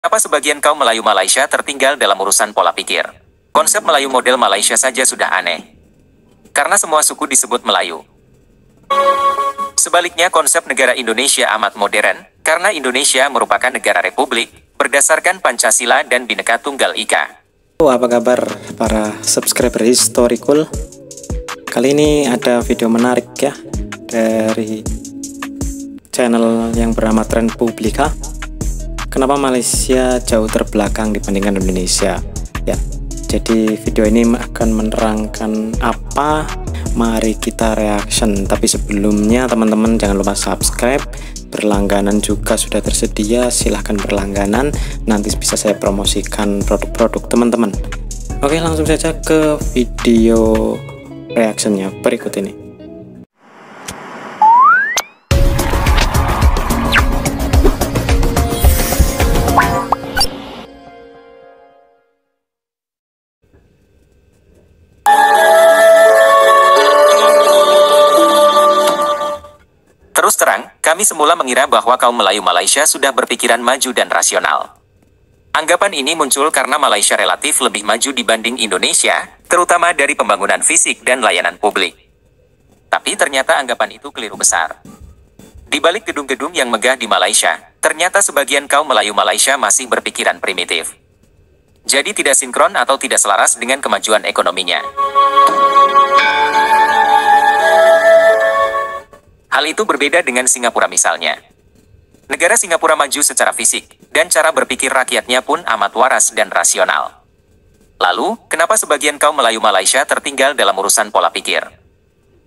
Kenapa sebagian kaum Melayu Malaysia tertinggal dalam urusan pola pikir? Konsep Melayu model Malaysia saja sudah aneh. Karena semua suku disebut Melayu. Sebaliknya konsep negara Indonesia amat modern, karena Indonesia merupakan negara republik, berdasarkan Pancasila dan Bhinneka Tunggal Ika. Apa kabar para subscriber Historical? Kali ini ada video menarik ya dari channel yang bernama Trend Publika. Kenapa Malaysia jauh terbelakang dibandingkan Indonesia? Ya, jadi video ini akan menerangkan apa. Mari kita reaction. Tapi sebelumnya teman-teman jangan lupa subscribe. Berlangganan juga sudah tersedia, silahkan berlangganan. Nanti bisa saya promosikan produk-produk teman-teman. Oke, langsung saja ke video reactionnya berikut ini. Terus terang, kami semula mengira bahwa kaum Melayu Malaysia sudah berpikiran maju dan rasional. Anggapan ini muncul karena Malaysia relatif lebih maju dibanding Indonesia, terutama dari pembangunan fisik dan layanan publik. Tapi ternyata anggapan itu keliru besar. Di balik gedung-gedung yang megah di Malaysia, ternyata sebagian kaum Melayu Malaysia masih berpikiran primitif. Jadi tidak sinkron atau tidak selaras dengan kemajuan ekonominya. Hal itu berbeda dengan Singapura misalnya. Negara Singapura maju secara fisik, dan cara berpikir rakyatnya pun amat waras dan rasional. Lalu, kenapa sebagian kaum Melayu Malaysia tertinggal dalam urusan pola pikir?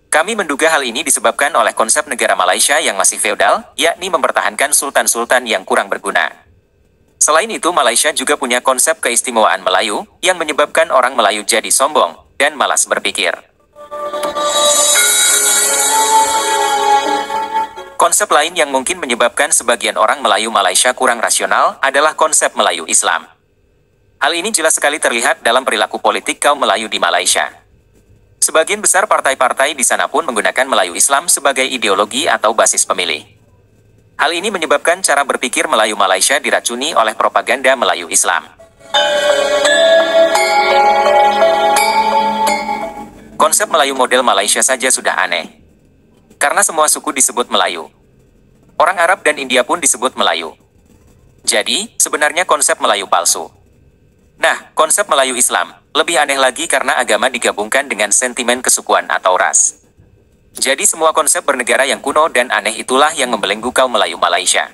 Kami menduga hal ini disebabkan oleh konsep negara Malaysia yang masih feodal, yakni mempertahankan sultan-sultan yang kurang berguna. Selain itu, Malaysia juga punya konsep keistimewaan Melayu, yang menyebabkan orang Melayu jadi sombong, dan malas berpikir. Konsep lain yang mungkin menyebabkan sebagian orang Melayu Malaysia kurang rasional adalah konsep Melayu Islam. Hal ini jelas sekali terlihat dalam perilaku politik kaum Melayu di Malaysia. Sebagian besar partai-partai di sana pun menggunakan Melayu Islam sebagai ideologi atau basis pemilih. Hal ini menyebabkan cara berpikir Melayu Malaysia diracuni oleh propaganda Melayu Islam. Konsep Melayu model Malaysia saja sudah aneh. Karena semua suku disebut Melayu. Orang Arab dan India pun disebut Melayu. Jadi, sebenarnya konsep Melayu palsu. Nah, konsep Melayu Islam lebih aneh lagi karena agama digabungkan dengan sentimen kesukuan atau ras. Jadi semua konsep bernegara yang kuno dan aneh itulah yang membelenggu kaum Melayu Malaysia.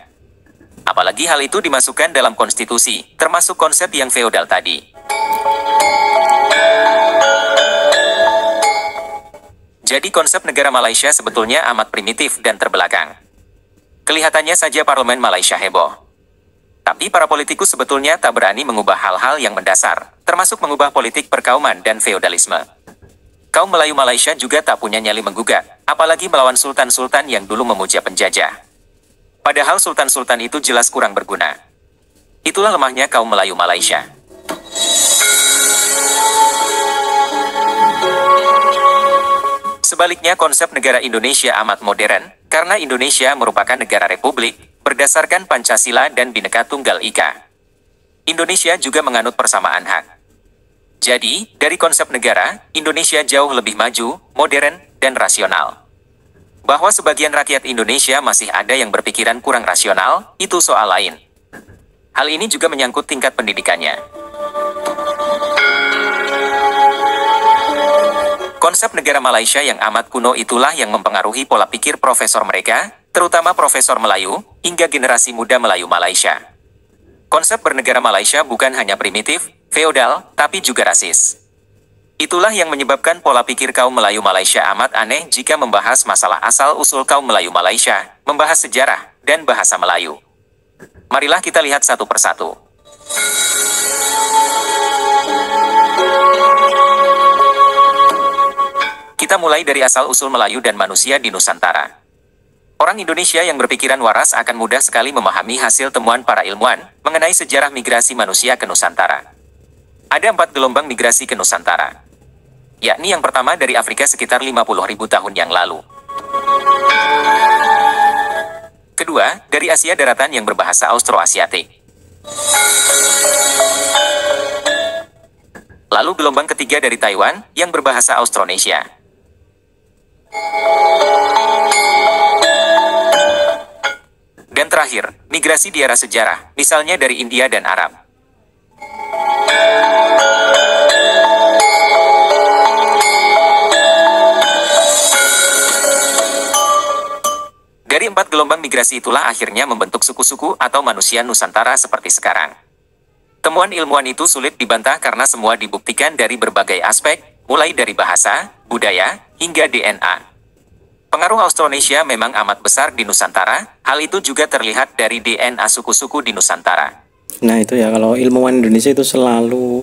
Apalagi hal itu dimasukkan dalam konstitusi, termasuk konsep yang feodal tadi. Jadi konsep negara Malaysia sebetulnya amat primitif dan terbelakang. Kelihatannya saja parlemen Malaysia heboh. Tapi para politikus sebetulnya tak berani mengubah hal-hal yang mendasar, termasuk mengubah politik perkauman dan feodalisme. Kaum Melayu Malaysia juga tak punya nyali menggugat, apalagi melawan sultan-sultan yang dulu memuja penjajah. Padahal sultan-sultan itu jelas kurang berguna. Itulah lemahnya kaum Melayu Malaysia. Sebaliknya konsep negara Indonesia amat modern, karena Indonesia merupakan negara republik, berdasarkan Pancasila dan Bhinneka Tunggal Ika. Indonesia juga menganut persamaan hak. Jadi, dari konsep negara, Indonesia jauh lebih maju, modern, dan rasional. Bahwa sebagian rakyat Indonesia masih ada yang berpikiran kurang rasional, itu soal lain. Hal ini juga menyangkut tingkat pendidikannya. Konsep negara Malaysia yang amat kuno itulah yang mempengaruhi pola pikir profesor mereka, terutama profesor Melayu, hingga generasi muda Melayu Malaysia. Konsep bernegara Malaysia bukan hanya primitif, feodal, tapi juga rasis. Itulah yang menyebabkan pola pikir kaum Melayu Malaysia amat aneh jika membahas masalah asal-usul kaum Melayu Malaysia, membahas sejarah, dan bahasa Melayu. Marilah kita lihat satu persatu. Kita mulai dari asal-usul Melayu dan manusia di Nusantara. Orang Indonesia yang berpikiran waras akan mudah sekali memahami hasil temuan para ilmuwan mengenai sejarah migrasi manusia ke Nusantara. Ada 4 gelombang migrasi ke Nusantara. Yakni yang pertama dari Afrika sekitar 50.000 tahun yang lalu. Kedua, dari Asia daratan yang berbahasa Austroasiatik. Lalu gelombang ketiga dari Taiwan, yang berbahasa Austronesia. Dan terakhir, migrasi di era sejarah, misalnya dari India dan Arab. Dari 4 gelombang migrasi itulah akhirnya membentuk suku-suku atau manusia Nusantara seperti sekarang. Temuan ilmuwan itu sulit dibantah karena semua dibuktikan dari berbagai aspek, mulai dari bahasa, budaya, hingga DNA. Pengaruh Austronesia memang amat besar di Nusantara, hal itu juga terlihat dari DNA suku-suku di Nusantara. Nah itu ya, kalau ilmuwan Indonesia itu selalu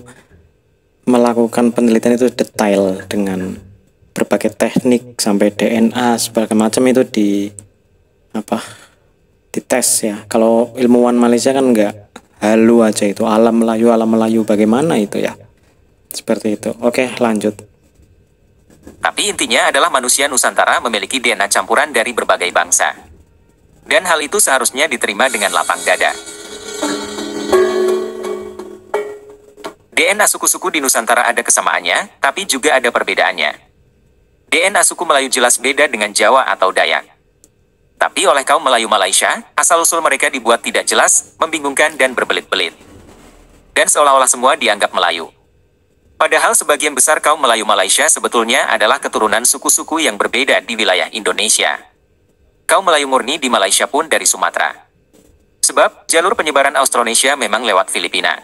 melakukan penelitian itu detail dengan berbagai teknik sampai DNA segala macam itu dites ya. Kalau ilmuwan Malaysia kan enggak, halu aja itu, alam Melayu bagaimana itu ya, seperti itu. Oke, lanjut. Tapi intinya adalah manusia Nusantara memiliki DNA campuran dari berbagai bangsa. Dan hal itu seharusnya diterima dengan lapang dada. DNA suku-suku di Nusantara ada kesamaannya, tapi juga ada perbedaannya. DNA suku Melayu jelas beda dengan Jawa atau Dayak. Tapi oleh kaum Melayu Malaysia, asal-usul mereka dibuat tidak jelas, membingungkan dan berbelit-belit. Dan seolah-olah semua dianggap Melayu. Padahal sebagian besar kaum Melayu Malaysia sebetulnya adalah keturunan suku-suku yang berbeda di wilayah Indonesia. Kaum Melayu murni di Malaysia pun dari Sumatera. Sebab, jalur penyebaran Austronesia memang lewat Filipina.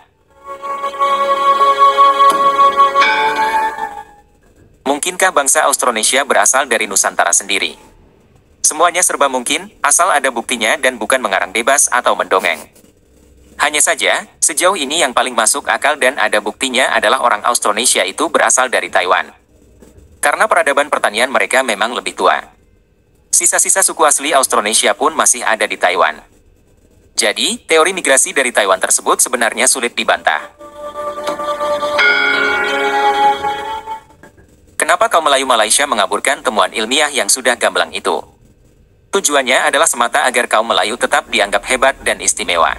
Mungkinkah bangsa Austronesia berasal dari Nusantara sendiri? Semuanya serba mungkin, asal ada buktinya dan bukan mengarang bebas atau mendongeng. Hanya saja, sejauh ini yang paling masuk akal dan ada buktinya adalah orang Austronesia itu berasal dari Taiwan. Karena peradaban pertanian mereka memang lebih tua. Sisa-sisa suku asli Austronesia pun masih ada di Taiwan. Jadi, teori migrasi dari Taiwan tersebut sebenarnya sulit dibantah. Kenapa kaum Melayu Malaysia mengaburkan temuan ilmiah yang sudah gamblang itu? Tujuannya adalah semata agar kaum Melayu tetap dianggap hebat dan istimewa.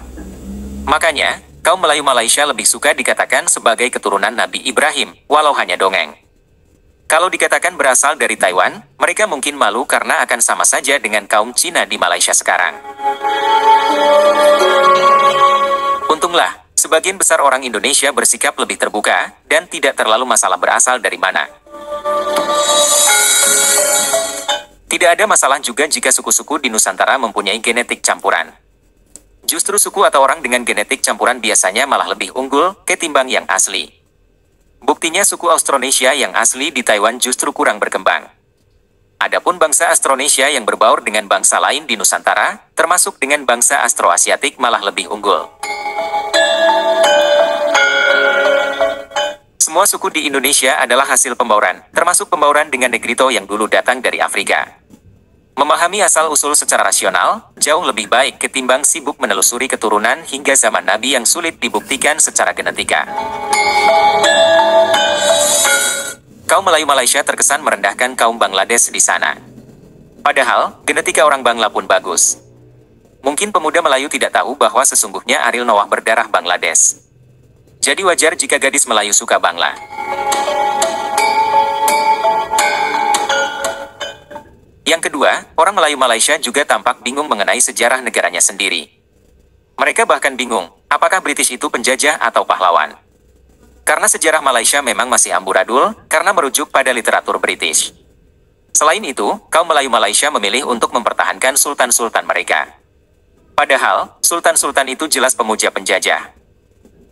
Makanya, kaum Melayu Malaysia lebih suka dikatakan sebagai keturunan Nabi Ibrahim, walau hanya dongeng. Kalau dikatakan berasal dari Taiwan, mereka mungkin malu karena akan sama saja dengan kaum Cina di Malaysia sekarang. Untunglah, sebagian besar orang Indonesia bersikap lebih terbuka, dan tidak terlalu masalah berasal dari mana. Tidak ada masalah juga jika suku-suku di Nusantara mempunyai genetik campuran. Justru suku atau orang dengan genetik campuran biasanya malah lebih unggul ketimbang yang asli. Buktinya suku Austronesia yang asli di Taiwan justru kurang berkembang. Adapun bangsa Austronesia yang berbaur dengan bangsa lain di Nusantara, termasuk dengan bangsa Austroasiatik malah lebih unggul. Semua suku di Indonesia adalah hasil pembauran, termasuk pembauran dengan Negrito yang dulu datang dari Afrika. Memahami asal-usul secara rasional, jauh lebih baik ketimbang sibuk menelusuri keturunan hingga zaman Nabi yang sulit dibuktikan secara genetika. Kaum Melayu Malaysia terkesan merendahkan kaum Bangladesh di sana. Padahal, genetika orang Bangla pun bagus. Mungkin pemuda Melayu tidak tahu bahwa sesungguhnya Ariel Noah berdarah Bangladesh. Jadi wajar jika gadis Melayu suka Bangla. Yang kedua, orang Melayu Malaysia juga tampak bingung mengenai sejarah negaranya sendiri. Mereka bahkan bingung, apakah British itu penjajah atau pahlawan. Karena sejarah Malaysia memang masih amburadul, karena merujuk pada literatur British. Selain itu, kaum Melayu Malaysia memilih untuk mempertahankan sultan-sultan mereka. Padahal, sultan-sultan itu jelas pemuja penjajah.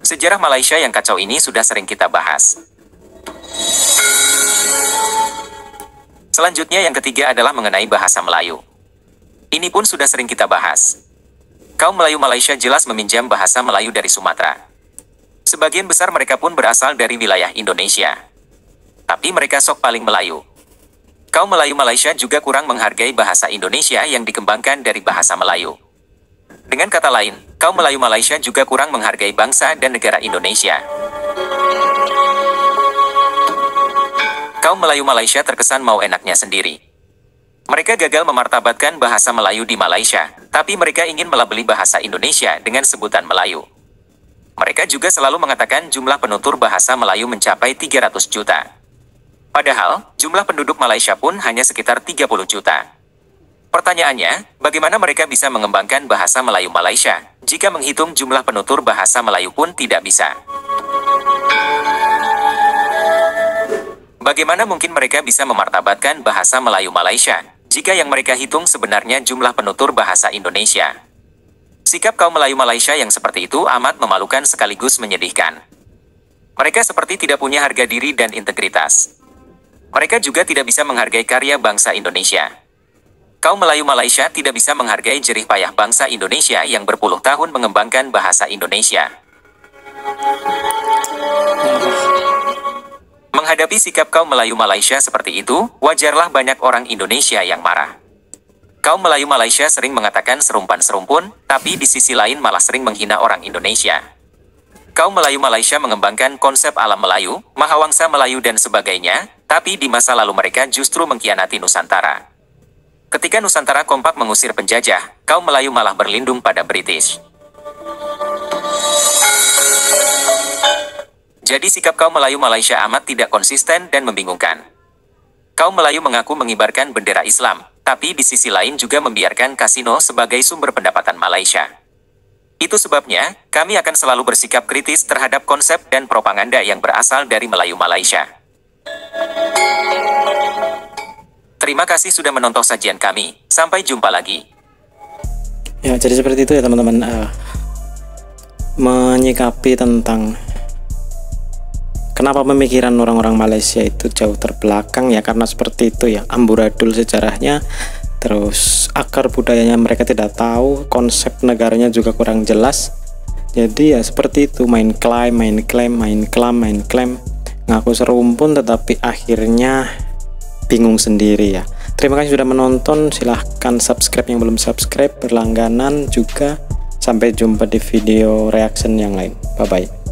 Sejarah Malaysia yang kacau ini sudah sering kita bahas. Selanjutnya yang ketiga adalah mengenai bahasa Melayu. Ini pun sudah sering kita bahas. Kaum Melayu Malaysia jelas meminjam bahasa Melayu dari Sumatera. Sebagian besar mereka pun berasal dari wilayah Indonesia. Tapi mereka sok paling Melayu. Kaum Melayu Malaysia juga kurang menghargai bahasa Indonesia yang dikembangkan dari bahasa Melayu. Dengan kata lain, kaum Melayu Malaysia juga kurang menghargai bangsa dan negara Indonesia. Kaum Melayu Malaysia terkesan mau enaknya sendiri. Mereka gagal memartabatkan bahasa Melayu di Malaysia, tapi mereka ingin melabeli bahasa Indonesia dengan sebutan Melayu. Mereka juga selalu mengatakan jumlah penutur bahasa Melayu mencapai 300 juta. Padahal, jumlah penduduk Malaysia pun hanya sekitar 30 juta. Pertanyaannya, bagaimana mereka bisa mengembangkan bahasa Melayu Malaysia, jika menghitung jumlah penutur bahasa Melayu pun tidak bisa? Bagaimana mungkin mereka bisa memartabatkan bahasa Melayu Malaysia, jika yang mereka hitung sebenarnya jumlah penutur bahasa Indonesia? Sikap kaum Melayu Malaysia yang seperti itu amat memalukan sekaligus menyedihkan. Mereka seperti tidak punya harga diri dan integritas. Mereka juga tidak bisa menghargai karya bangsa Indonesia. Kaum Melayu Malaysia tidak bisa menghargai jerih payah bangsa Indonesia yang berpuluh tahun mengembangkan bahasa Indonesia. Menghadapi sikap kaum Melayu Malaysia seperti itu, wajarlah banyak orang Indonesia yang marah. Kaum Melayu Malaysia sering mengatakan serumpan-serumpun, tapi di sisi lain malah sering menghina orang Indonesia. Kaum Melayu Malaysia mengembangkan konsep alam Melayu, Mahawangsa Melayu dan sebagainya, tapi di masa lalu mereka justru mengkhianati Nusantara. Ketika Nusantara kompak mengusir penjajah, kaum Melayu malah berlindung pada British. Jadi sikap kaum Melayu Malaysia amat tidak konsisten dan membingungkan. Kaum Melayu mengaku mengibarkan bendera Islam, tapi di sisi lain juga membiarkan kasino sebagai sumber pendapatan Malaysia. Itu sebabnya, kami akan selalu bersikap kritis terhadap konsep dan propaganda yang berasal dari Melayu Malaysia. Terima kasih sudah menonton sajian kami. Sampai jumpa lagi. Ya, jadi seperti itu ya teman-teman. Menyikapi tentang kenapa pemikiran orang-orang Malaysia itu jauh terbelakang, ya karena seperti itu ya, amburadul sejarahnya, terus akar budayanya mereka tidak tahu, konsep negaranya juga kurang jelas. Jadi ya seperti itu, main klaim, ngaku serumpun tetapi akhirnya bingung sendiri ya. Terima kasih sudah menonton, silahkan subscribe yang belum subscribe, berlangganan juga. Sampai jumpa di video reaction yang lain. Bye bye.